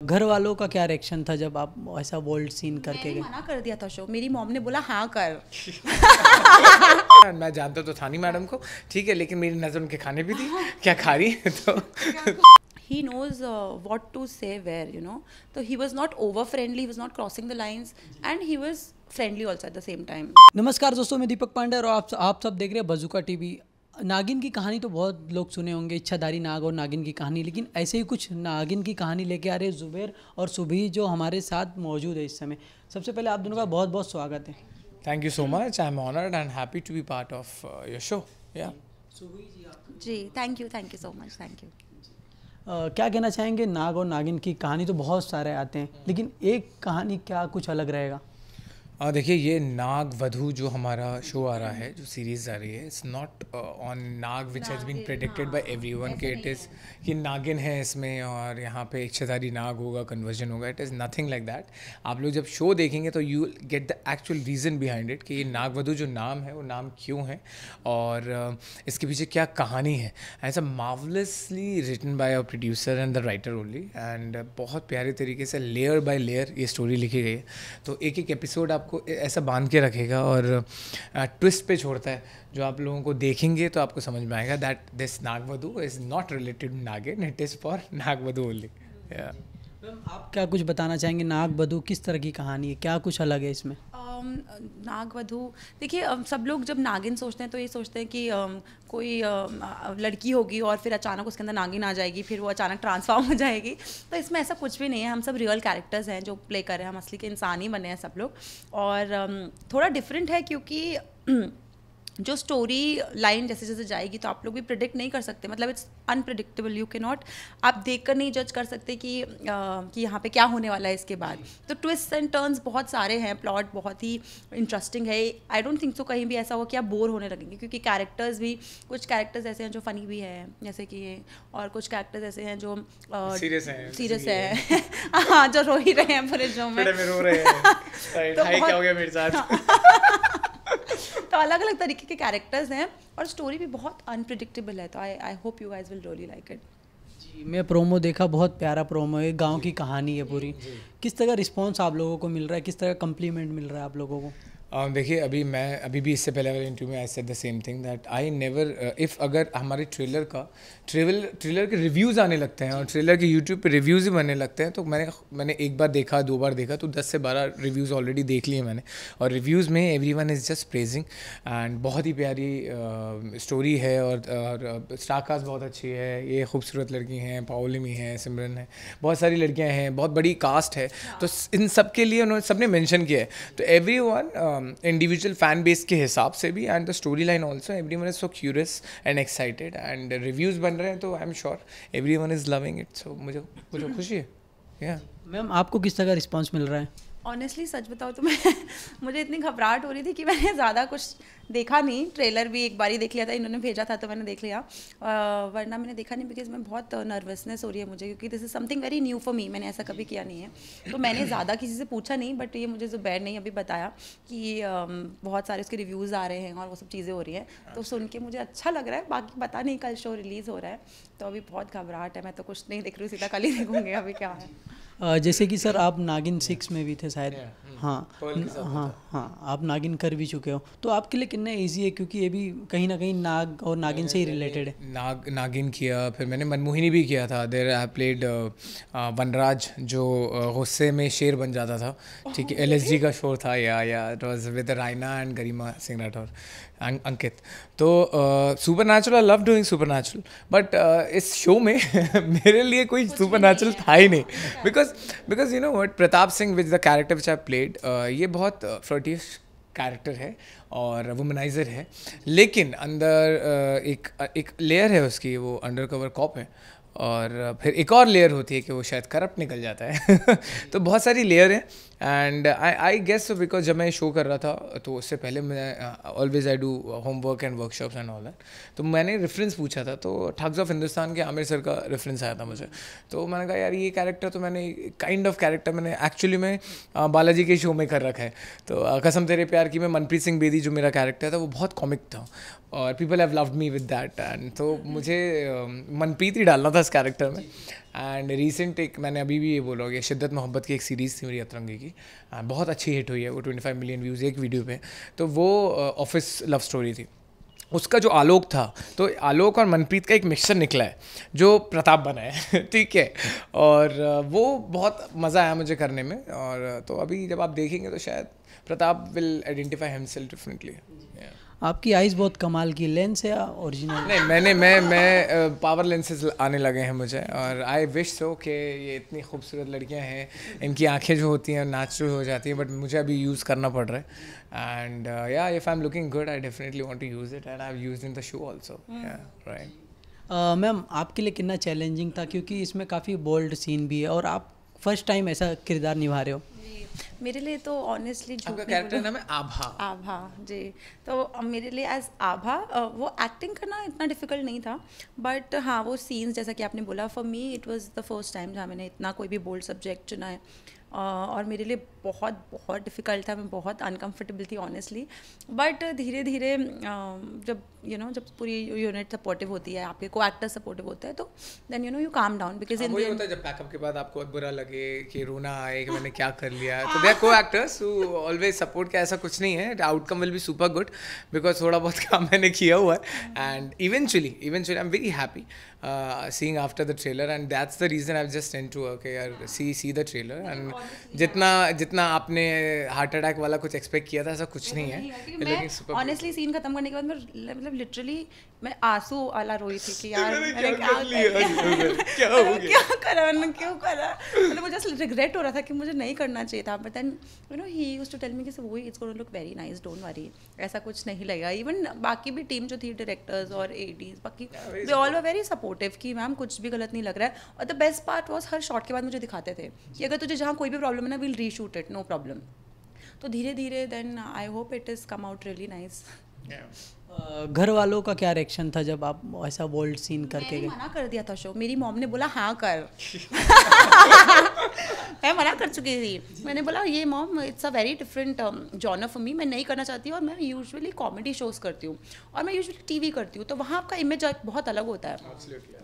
घर वालों का क्या रिएक्शन था जब आप ऐसा बोल्ड सीन करके मैंने गए? मना कर दिया था शो। मेरी मॉम ने बोला हाँ कर। मैं जानता तो था नहीं मैडम को, ठीक है, लेकिन मेरी नज़र उनके खाने भी थी, क्या खा रही है तो He knows what to say where, you know. So he was not over friendly, he was not crossing the lines, and he was friendly also at the same time. नमस्कार दोस्तों, मैं दीपक पांडे और आप सब देख रहे हैं बज़ूका टीवी। नागिन की कहानी तो बहुत लोग सुने होंगे, इच्छाधारी नाग और नागिन की कहानी, लेकिन ऐसे ही कुछ नागिन की कहानी लेके आ रहे हैं ज़ुबैर और सुभी, जो हमारे साथ मौजूद है इस समय। सबसे पहले आप दोनों का बहुत बहुत स्वागत है। Thank you so much, I am honoured and happy to be part of your show. Yeah जी, thank you so much, thank you. क्या कहना चाहेंगे? नाग और नागिन की कहानी तो बहुत सारे आते हैं, लेकिन एक कहानी क्या कुछ अलग रहेगा? देखिए, ये नाग वधू जो हमारा शो आ रहा है, जो सीरीज़ आ रही है, इट्स नॉट ऑन नाग which has been predicted by everyone के इट इज़ कि नागिन है इसमें और यहाँ पे इच्छाधारी नाग होगा, कन्वर्जन होगा। It is nothing like that. आप लोग जब शो देखेंगे तो you get the actual reason behind it कि ये नाग वधू जो नाम है वो नाम क्यों है और इसके पीछे क्या कहानी है। ऐसा marvellously written by a producer and the writer only, and बहुत प्यारे तरीके से लेयर बाय लेयर ये स्टोरी लिखी गई है। तो एक एक एपिसोड आपको ऐसा बांध के रखेगा और ट्विस्ट पे छोड़ता है, जो आप लोगों को देखेंगे तो आपको समझ में आएगा that this Nagvadhu is not related to Nagin, it is for Nagvadhu only. आप क्या कुछ बताना चाहेंगे? नाग वधू किस तरह की कहानी है, क्या कुछ अलग है इसमें? नागवधू, देखिए, सब लोग जब नागिन सोचते हैं तो ये सोचते हैं कि कोई लड़की होगी और फिर अचानक उसके अंदर नागिन आ जाएगी, फिर वो अचानक ट्रांसफॉर्म हो जाएगी। तो इसमें ऐसा कुछ भी नहीं है। हम सब रियल कैरेक्टर्स हैं जो प्ले कर रहे हैं, हम असली के इंसान ही बने हैं सब लोग। और थोड़ा डिफरेंट है क्योंकि जो स्टोरी लाइन जैसे जैसे जाएगी तो आप लोग भी प्रिडिक्ट नहीं कर सकते। मतलब it's unpredictable, you can not, आप देखकर नहीं जज कर सकते कि यहाँ पे क्या होने वाला है इसके बाद। तो ट्विस्ट एंड टर्न्स बहुत सारे हैं, प्लॉट बहुत ही इंटरेस्टिंग है। आई डोंट थिंक सो कहीं भी ऐसा हो कि आप बोर होने लगेंगे, क्योंकि कैरेक्टर्स भी, कुछ कैरेक्टर्स ऐसे हैं जो फ़नी भी है जैसे कि ये, और कुछ कैरेक्टर्स ऐसे हैं जो सीरियस है हाँ, जो रो ही रहे हैं पूरे शो में, रो रहे हैं तो क्या हो गया मेरे साथ। तो अलग अलग तरीके के कैरेक्टर्स हैं और स्टोरी भी बहुत अनप्रिडिक्टेबल है। तो I hope you guys will really like it. जी, मैं प्रोमो देखा, बहुत प्यारा प्रोमो है, गांव की कहानी है पूरी। किस तरह रिस्पांस आप लोगों को मिल रहा है, किस तरह कम्प्लीमेंट मिल रहा है आप लोगों को? देखिए, अभी भी इससे पहले वाले इंटरव्यू में I said the same thing that I never if अगर हमारे ट्रेलर के रिव्यूज़ आने लगते हैं और ट्रेलर के यूट्यूब पे रिव्यूज़ ही बनने लगते हैं, तो मैंने एक बार देखा, दो बार देखा, तो 10 से 12 रिव्यूज़ ऑलरेडी देख लिए मैंने। और रिव्यूज़ में everyone is just praising, and बहुत ही प्यारी स्टोरी है और स्टारकास्ट बहुत अच्छी है। ये खूबसूरत लड़की हैं, पाओलिमी है, सिमरन है, बहुत सारी लड़कियाँ हैं, बहुत बड़ी कास्ट है। तो इन सब के लिए उन्होंने सबने मेंशन किया है। तो एवरीवन इंडिविजुअल फैन बेस के हिसाब से भी, and the story line also, everyone is so curious and excited, and reviews बन रहे हैं, तो I am sure everyone is loving it. So मुझे खुशी है। या मैम, आपको किस तरह का रिस्पांस मिल रहा है? ऑनेस्टली सच बताओ तो मुझे इतनी घबराहट हो रही थी कि मैंने ज़्यादा कुछ देखा नहीं। ट्रेलर भी एक बार ही देख लिया था, इन्होंने भेजा था तो मैंने देख लिया, वरना मैंने देखा नहीं, बिकॉज मैं बहुत नर्वसनेस हो रही है मुझे, क्योंकि this is something very new for me. मैंने ऐसा कभी किया नहीं है, तो मैंने ज़्यादा किसी से पूछा नहीं। बट ये मुझे ज़ुबैर ने अभी बताया कि बहुत सारे उसके रिव्यूज़ आ रहे हैं और वो सब चीज़ें हो रही हैं, तो सुन के मुझे अच्छा लग रहा है। बाकी पता नहीं, कल शो रिलीज़ हो रहा है, तो अभी बहुत घबराहट है। मैं तो कुछ नहीं देख रही हूँ, सीधा कल ही देखूँगी अभी क्या है। जैसे कि सर, आप नागिन 6 में भी थे शायद। हाँ हाँ, आप नागिन कर भी चुके हो, तो आपके लिए कितना ईजी है, क्योंकि ये भी कहीं ना कहीं नाग और नागिन से ही रिलेटेड है। नागिन किया, फिर मैंने मनमोहिनी भी किया था। देयर आई प्लेड वनराज, जो गुस्से में शेर बन जाता था, ठीक है। LSG का शो था, yeah it was with Raina and Garima Singh Rathore, Ankit. तो supernatural, I love doing supernatural, but इस शो में मेरे लिए कोई सुपरनैचुरल था ही नहीं, because you know what, Pratap Singh with the character which I played, ये बहुत फ्लर्टियस कैरेक्टर है और वुमनाइजर है, लेकिन अंदर एक लेयर है उसकी, वो अंडर कवर कॉप है, और फिर एक और लेयर होती है कि वो शायद करप्ट निकल जाता है तो बहुत सारी लेयर हैं। एंड आई गेस बिकॉज जब मैं शो कर रहा था तो उससे पहले मैं always I do homework and workshops and all that, तो मैंने रेफरेंस पूछा था, तो ठग्स ऑफ हिंदुस्तान के आमिर सर का रेफरेंस आया था मुझे। तो मैंने कहा यार, ये कैरेक्टर तो मैंने काइंड ऑफ कैरेक्टर मैंने एक्चुअली में बालाजी के शो में कर रखा है। तो कसम तेरे प्यार की में मनप्रीत सिंह बेदी जो मेरा कैरेक्टर था वो बहुत कॉमिक था और people have loved me with that, and तो मुझे मनप्रीत ही डालना था ज़बरदस्त कैरेक्टर में। एंड रिसेंट एक मैंने अभी भी ये बोला कि शिद्दत मोहब्बत की एक सीरीज़ थी मेरी अतरंगी की, बहुत अच्छी हिट हुई है, वो 25 मिलियन व्यूज़ एक वीडियो पे, तो वो ऑफिस लव स्टोरी थी। उसका जो आलोक था, तो आलोक और मनप्रीत का एक मिक्सचर निकला है जो प्रताप बना है ठीक है, और वो बहुत मज़ा आया मुझे करने में। और तो अभी जब आप देखेंगे तो शायद Pratap will identify himself differently. आपकी आइज़ बहुत कमाल की, लेंस या ओरिजिनल? नहीं, मैं पावर लेंसेज आने लगे हैं मुझे, और आई विश सो कि ये इतनी खूबसूरत लड़कियां हैं, इनकी आंखें जो होती हैं नेचुरल हो जाती हैं, बट मुझे अभी यूज़ करना पड़ रहा है। And yeah if I am looking good I definitely want to use it, and I have used in the show also. Right. Ma'am आपके लिए कितना चैलेंजिंग था, क्योंकि इसमें काफ़ी बोल्ड सीन भी है और आप फर्स्ट टाइम ऐसा किरदार निभा रहे हो? मेरे लिए तो ऑनेस्टली आपका कैरेक्टर नाम है आभा। आभा जी, तो मेरे लिए एज आभा वो एक्टिंग करना इतना डिफ़िकल्ट नहीं था, बट हाँ वो सीन्स जैसा कि आपने बोला, for me it was the first time जहाँ मैंने इतना कोई भी बोल्ड सब्जेक्ट चुना है, और मेरे लिए बहुत बहुत डिफ़िकल्ट था, मैं बहुत अनकम्फर्टेबल थी ऑनेस्टली। बट धीरे धीरे जब जब पूरी यूनिट सपोर्टिव होती है, आपके को एक्टर सपोर्टिव होता है, तो then you calm down, because इन होता है जब पैकअप के बाद आपको बुरा लगे कि रोना आए कि मैंने क्या कर लिया, तो दे आर को एक्टर्स हु ऑलवेज सपोर्ट, का ऐसा कुछ नहीं है, outcome will be super good because थोड़ा बहुत काम मैंने किया हुआ है। And eventually I am very happy seeing after the trailer, and that's the reason I've just sent to okay यार see the trailer, and जितना आपने हार्ट अटैक वाला कुछ एक्सपेक्ट किया था ऐसा कुछ नहीं है, लेकिन सुपर ऑनेस्टली सीन खत्म करने के बाद मैं मतलब लिटरली मैं आंसू वाला रोई थी कि यार मैंने क्या करा, मैंने क्यों करा, मतलब मुझे जस्ट रिग्रेट हो रहा था कि मुझे नहीं करना चाहिए था। But then he used to tell me कि वो it's gonna look very nice, don't worry, ऐसा कुछ नहीं लगेगा। इवन बाकी भी टीम जो थी, डायरेक्टर्स और एडीज, बाकी they all were very supportive कि मैम कुछ भी गलत नहीं लग रहा है। और the best part was her shot के बाद मुझे दिखाते थे कि अगर तुझे जहाँ कोई भी प्रॉब्लम है ना, will reshoot it, no problem. तो धीरे धीरे then I hope it is come out really nice. घर वालों का क्या रिएक्शन था जब आप ऐसा बोल्ड सीन करके गए? मना कर दिया था शो, मेरी मॉम ने बोला हाँ कर मैं मना कर चुकी थी, मैंने बोला ये mom it's a very different genre for me, मैं नहीं करना चाहती हूँ, और मैं यूजुअली कॉमेडी शोज़ करती हूँ और मैं यूजुअली टीवी करती हूँ, तो वहाँ आपका इमेज बहुत अलग होता है।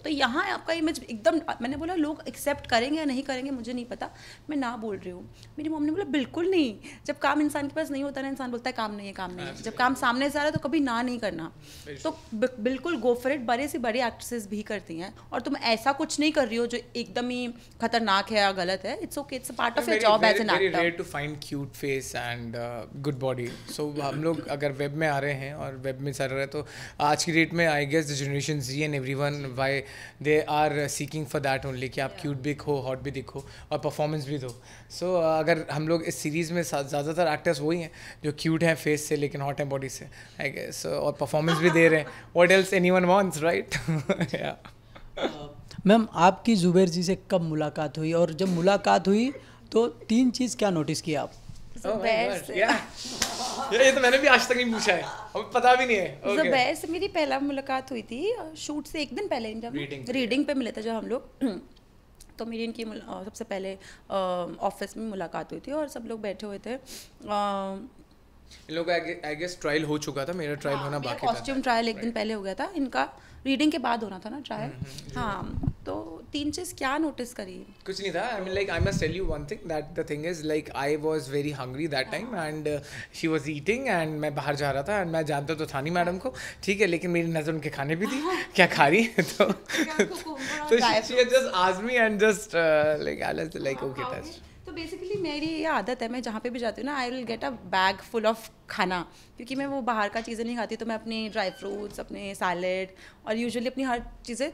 तो यहाँ आपका इमेज एकदम, मैंने बोला लोग एक्सेप्ट करेंगे या नहीं करेंगे मुझे नहीं पता, मैं ना बोल रही हूँ। मेरी मॉम ने बोला बिल्कुल नहीं, जब काम इंसान के पास नहीं होता ना, इंसान बोलता है काम नहीं है, काम नहीं है, जब काम सामने से आ रहा है तो कभी ना नहीं करना, तो बिल्कुल गो फॉर इट। बड़े से बड़ी एक्ट्रेसेस भी करती हैं, और तुम ऐसा कुछ नहीं कर रही हो जो एकदम ही खतरनाक है या गलत है, it's okay, it's a part of your job as an actor. Very rare to find cute face and good body. So हम लोग अगर वेब में आ रहे हैं और वेब में चल रहे हैं, तो आज की डेट में I guess the generation Z and everyone why they are seeking for that only कि आप क्यूट भी दिखो, हॉट भी दिखो और परफॉर्मेंस भी दो। सो अगर हम लोग इस सीरीज़ में ज़्यादातर एक्टर्स वही हैं जो क्यूट हैं फेस से लेकिन हॉट हैं बॉडी से, आई गेस, और परफॉर्मेंस भी दे रहे हैं। What else anyone wants, right? Ma'am आपकी जुबैर जी से कब मुलाकात हुई, और जब मुलाकात हुई तो 3 चीज़ क्या नोटिस किया आप? ये तो मैंने भी आज तक नहीं पूछा है, हमें पता भी नहीं है। ज़ुबैर से मेरी पहला मुलाकात हुई थी शूट से एक दिन पहले, जब रीडिंग पे मिले थे जब हम लोग, तो मेरी इनकी सबसे पहले ऑफिस में मुलाकात हुई थी और सब लोग बैठे हुए थे। इन लोगों का आई गेस ट्रायल हो चुका था, मेरा ट्रायल होना बाकी था। कॉस्ट्यूम ट्रायल एक दिन पहले हो गया था, इनका रीडिंग के बाद होना था ना ट्रायल। हाँ, तो 3 चीज़ क्या नोटिस करी? कुछ नहीं था। I mean like I must tell you one thing, that the thing is like I was very hungry that time and she was eating and मैं बाहर जा रहा था एंड मैं जानता तो था नहीं मैडम को, ठीक है, लेकिन मेरी नज़र उनके खाने भी थी क्या खा रही है, तो she just asked me and just like I was like okay touch. तो बेसिकली मेरी ये आदत है, मैं जहाँ पे भी जाती हूँ ना, I will get a bag full of खाना, क्योंकि मैं वो बाहर का चीज़ें नहीं खाती, तो मैं अपनी ड्राई फ्रूट्स, अपने सैलेड और यूजुअली अपनी हर चीज़ें,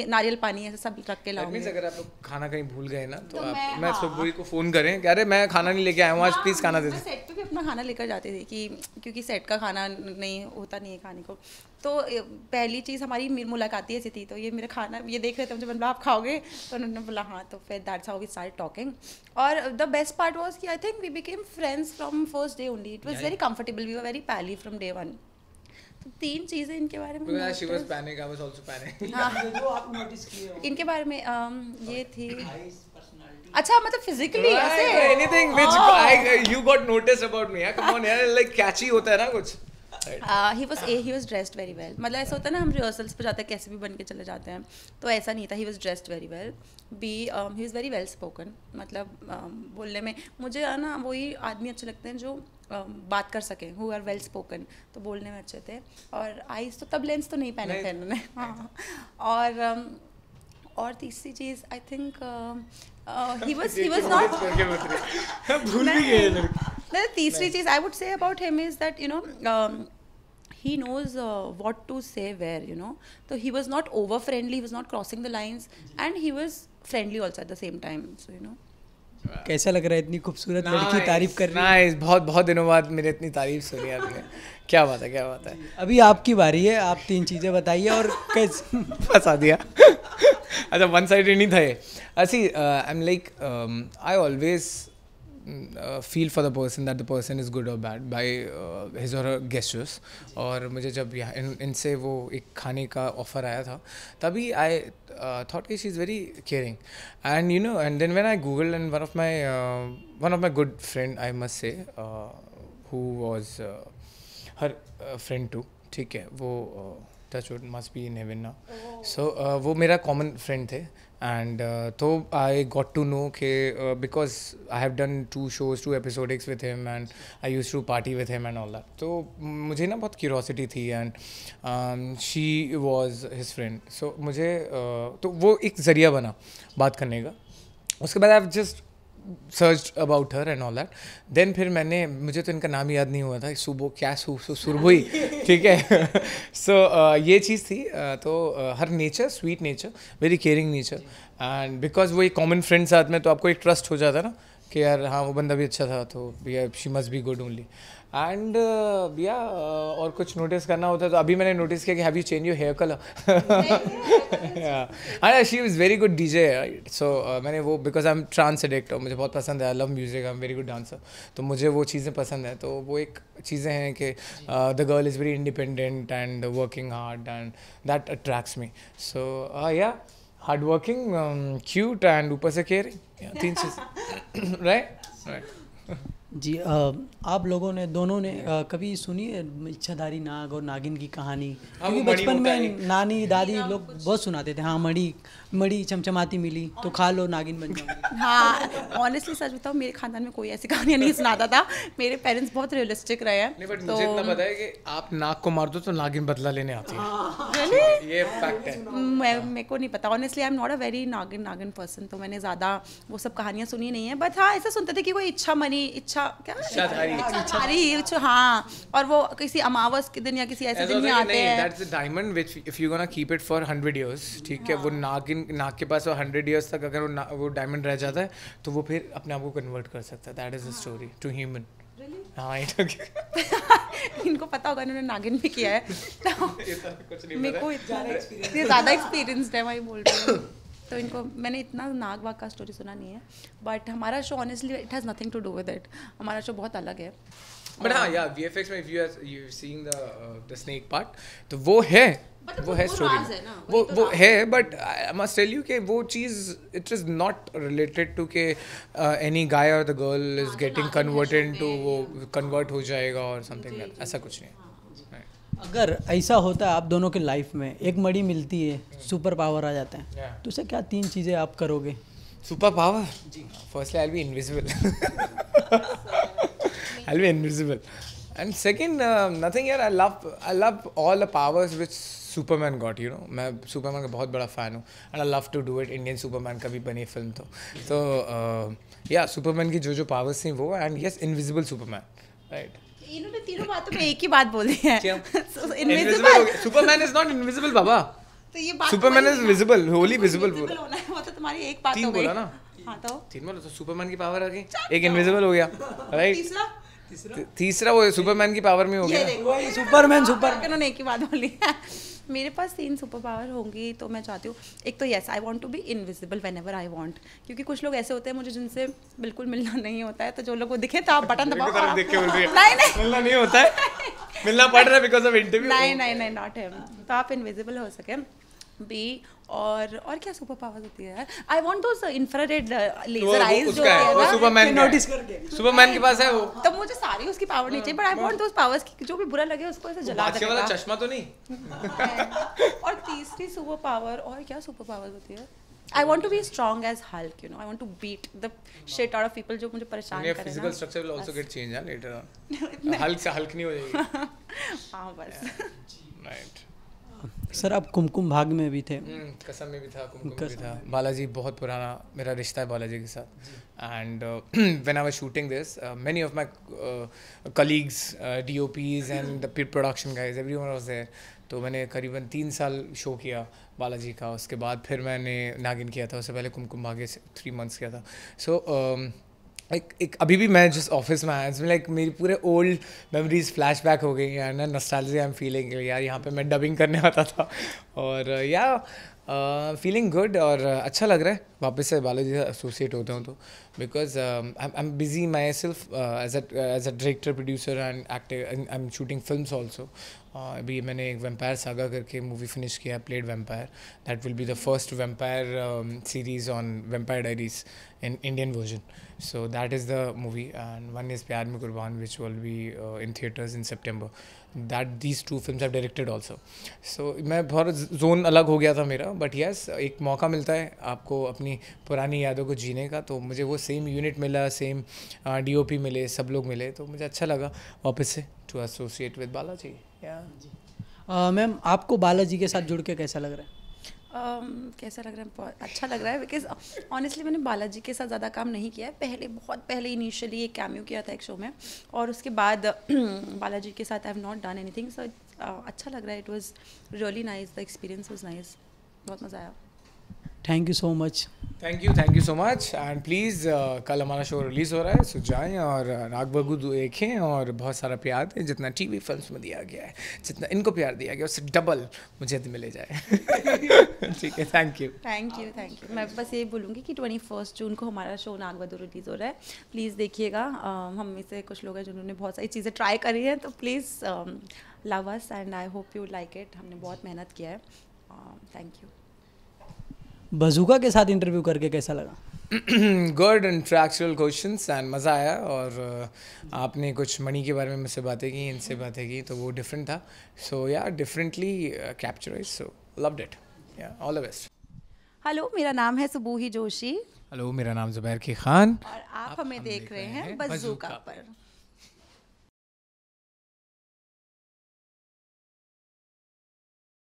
नारियल पानी ऐसे सब रख के लाऊंगी। अगर आप लोग खाना कहीं भूल गए ना, तो आप मैं सुबुई को फ़ोन करें कि अरे मैं खाना नहीं लेके आया हूँ आज, प्लीज़ खाना दे दो। मैं सेट पे भी अपना खाना लेकर जाती थी कि क्योंकि सेट का खाना नहीं होता नहीं है खाने को। तो पहली चीज़ हमारी मुलाकात ही ऐसी थी, तो ये मेरा खाना ये देख रहे थे, मुझे बोला आप खाओगे, तो उन्होंने बोला हाँ, तो फिर that's how we start talking. और द बेस्ट पार्ट वाज कि I think we became friends from first day only, it was very comfortable, we were very pally from day 1। तो 3 चीज़ें इनके बारे में she was panic, I was also panic। जो आप notice किए हो इनके बारे में ये थी, अच्छा मतलब फिजिकली ऐसे anything which you got noticed about me, come on यार, like catchy होता है ना कुछ। He was dressed very well. मतलब ऐसा होता है ना, हम रिहर्सल्स पे जाते हैं कैसे भी बन के चले जाते हैं, तो ऐसा नहीं था. He was dressed very well. He is very well spoken. मतलब बोलने में मुझे है ना वही आदमी अच्छे लगते हैं जो बात कर सकें, हु आर वेल स्पोकन. तो बोलने में अच्छे थे. और आईज तो तब लेंस तो नहीं पहने थे इन्होंने. हाँ. और तीसरी चीज़ I think he was not भूल भी गए. The तीसरी चीज़ I would say about him is that he knows what to say where, so he was not over friendly, he was not crossing the lines, and he was friendly also at the same time, so कैसा लग रहा है इतनी खूबसूरत लड़की तारीफ कर रही है? नाइस. बहुत दिनों बाद मेरे इतनी तारीफ सुनी आपने. क्या बात है. अभी आपकी बारी है, आप 3 चीज़ें बताइए. और कैसे फंसा दिया. अच्छा, वन साइडेड नहीं था ये. See, I'm like, I always feel for the person that the person is good or bad by his or her gestures. और मुझे जब इनसे वो एक खाने का ऑफ़र आया था, तभी I thought कि she is very caring. And then when I googled, and one of my good friend, I must say, who was her friend too, ठीक है, वो touchwood must be in heaven now. So वो मेरा common friend थे. And तो I got to know कि because I have done 2 shows, 2 episodics with him, and I used to party with him and all that. तो मुझे ना बहुत curiosity थी, and she was his friend. So मुझे तो वो एक ज़रिया बना बात करने का. उसके बाद I've just searched about her and all that. Then फिर मुझे तो इनका नाम याद नहीं हुआ था. सुरभुई. ठीक है. So ये चीज़ थी. तो her nature, sweet nature, very caring nature, and because वो एक कॉमन फ्रेंड साथ में, तो आपको एक ट्रस्ट हो जाता है ना कि यार हाँ वो बंदा भी अच्छा था, तो she must be good only. And और कुछ नोटिस करना होता है तो अभी मैंने नोटिस किया कि have you change your hair colour. She is very good DJ. So मैंने वो, because I am trance addict, और मुझे बहुत पसंद है. I love music, I am very good dancer. तो मुझे वो चीज़ें पसंद हैं. तो वो एक चीज़ें हैं कि the girl is very independent and working hard, and that attracts me. So yeah hard working, cute, and ऊपर से केयरिंग. 3 चीज़. राइट जी. आप लोगों ने, दोनों ने कभी सुनी है इच्छाधारी नाग और नागिन की कहानी? क्योंकि बचपन में नानी दादी लोग बहुत सुनाते थे. हाँ, मड़ी चमचमाती मिली तो खा लो, नागिन बन जाओगी. हाँ, ऑनेस्टली सच बताओ, मेरे खानदान में कोई ऐसी कहानियाँ नहीं सुनाता था. मेरे पेरेंट्स बहुत रियलिस्टिक रहे हैं. नहीं, बट मुझे इतना पता है कि आप नाग को मार दो तो नागिन बदला लेने आती है. ये फैक्ट है. मेरे को नहीं पता. Honestly I am not a very नागिन पर्सन, तो मैंने ज़्यादा वो सब कहानियाँ सुनी नहीं है. बट हाँ, ऐसा सुनते थे कि कोई इच्छाधारी, हाँ, और वो किसी अमावस के दिन या किसी ऐसे दिन में आते हैं. That's the diamond which if you're gonna keep it for 100 years, ठीक है, वो नाग के पास 100 years तक अगर वो डायमंड रह जाता है तो वो फिर अपने आप को कन्वर्ट कर सकता है. That is the story to human. हाँ, इनको पता होगा, इन्होंने नागिन भी किया है. मेरे को ज़्यादा एक्सपीरियंस्ड है, वही बोल रही हूँ. तो इनको मैंने इतना नाग वाग का स्टोरी सुना नहीं है. बट हमारा show honestly it has nothing to do with it. हमारा शो बहुत अलग है. बट हाँ, या VFX में if you seeing the snake part, तो वो है, वो है स्टोरी, वो है. But I must tell you कि वो चीज़ it is not related to के एनी गाय और the girl is getting converted to वो कन्वर्ट हो जाएगा और समथिंग लाइक. ऐसा कुछ नहीं. अगर ऐसा होता है आप दोनों के लाइफ में, एक मड़ी मिलती है, सुपर पावर आ जाता है, तो उसे क्या 3 चीज़ें आप करोगे? Super power? Firstly I will be invisible. I'll be invisible. And second, nothing here. I love all the powers which Superman got. मैं Superman का बहुत बड़ा fan हूँ, and I love to do it. Indian Superman कभी बनी film तो yeah, Superman की जो powers थी वो, and yes, invisible Superman, right? इन्होंने तीनों बातों में एक ही बात बोली है. Invisible. Superman is not invisible, बाबा. तो ये बात Superman is visible, wholly visible. वो तो तुम्हारी एक बात हो गई. 3 बोला ना. हाँ, तो 3 बोला तो सुपरमैन की पावर आ गई, एक इनविजिबल हो गया, राइट. तीसरा वो सुपरमैन की पावर में हो गया. सुपरमैन उन्होंने एक ही बात बोली है. मेरे पास 3 सुपर पावर होंगी तो मैं चाहती हूँ, एक तो yes, I want to be invisible whenever I want. क्योंकि कुछ लोग ऐसे होते हैं मुझे जिनसे बिल्कुल मिलना नहीं होता है, तो जो लोग वो दिखे तो आप बटन दबाओ. देख के बोल रही है नहीं मिलना नहीं होता है, मिलना पड़ रहा है बिकॉज ऑफ इंटरव्यू. नहीं, नॉट हिम. तो आप इनविजिबल हो सके. बी और क्या सुपर पावर्स होती है यार? I want those infrared laser eyes जो उसका है, है वो ना, सुपरमैन नोटिस करके सुपरमैन के पास है वो। तो मुझे सारी उसकी पावर नहीं चाहिए, but I want those powers की जो भी बुरा लगे उसको ऐसे जला बादशाह वाला देगा। चश्मा तो नहीं? और तीसरी सुपर पावर, और क्या सुपर पावर्स होती है? I want to be strong as Hulk, you know, I want to beat the shit out of people जो मुझे परेशान your करे physical ना। structure will also get changed later on. Hulk से हल्क नहीं हो जाएगी। हाँ बस। Right. सर आप कुमकुम भाग में भी थे। कसम में भी था, कुमकुम में भी था। बालाजी बहुत पुराना मेरा रिश्ता है बालाजी के साथ। And when I was shooting this, many of my colleagues, DOPs and the production guys, everyone was there. तो मैंने करीबन 3 साल शो किया बालाजी का। उसके बाद फिर मैंने नागिन किया था, उससे पहले कुमकुम भाग्य 3 मंथ्स किया था। सो एक अभी भी मैं जिस ऑफिस में आया, इसमें लाइक मेरी पूरे ओल्ड मेमोरीज फ्लैशबैक हो गई and nostalgia I am feeling यार, यहाँ पे मैं डबिंग करने आता था। और या फीलिंग गुड और अच्छा लग रहा है वापस से बालाजी से एसोसिएट होता हूँ तो, because I am busy myself as a director, producer and actor. I am shooting films also. अभी मैंने एक वेम्पायर सागा करके मूवी फिनिश किया, played vampire. That will be the first vampire series on vampire diaries in Indian version. So that is the movie, and one is प्यार में कुर्बान, which will be in theaters in September. These 2 films I've directed also. So मैं बहुत zone अलग हो गया था मेरा, but yes, एक मौका मिलता है आपको अपनी पुरानी यादों को जीने का। तो मुझे वो सेम यूनिट मिला, सेम DOP मिले, सब लोग मिले, तो मुझे अच्छा लगा वापस से to associate with Balaji. Ma'am आपको बालाजी के साथ जुड़ के कैसा लग रहा है? कैसा लग रहा है? बहुत अच्छा लग रहा है, बिकॉज ऑनेस्टली मैंने बालाजी के साथ ज़्यादा काम नहीं किया है। बहुत पहले इनिशियली एक कैमियो किया था एक शो में, और उसके बाद बालाजी के साथ I have not done anything. So अच्छा लग रहा है। It was really nice, the experience was nice, बहुत मज़ा आया। Thank you so much. Thank you so much. And please कल हमारा शो रिलीज़ हो रहा है, सो जाएँ और नाग बगू देखें और बहुत सारा प्यार दें। जितना TV फिल्म्स में दिया गया है, जितना इनको प्यार दिया गया, उससे डबल मुझे मिले जाए। ठीक है, थैंक यू। मैं बस ये बोलूँगी कि 21 जून को हमारा शो नाग बधू रिलीज़ हो रहा है, प्लीज़ देखिएगा। हम में से कुछ लोग हैं जिन्होंने बहुत सारी चीज़ें ट्राई करी हैं, तो please love us and I hope you like it. हमने बहुत मेहनत किया है। Thank you. बजूका के साथ इंटरव्यू करके कैसा लगा? गुड इंटरेक्चुअल क्वेश्चंस एंड मज़ा आया। और आपने कुछ मणि के बारे में मुझसे बातें की, इनसे बातें की, तो वो डिफरेंट था। सो या डिफरेंटली कैप्चराइज, सो लव्ड इट। या ऑल द बेस्ट। हेलो, मेरा नाम है सुबूही जोशी। हेलो, मेरा नाम ज़ुबैर के खान। और आप हमें देख रहे हैं बजूका पर।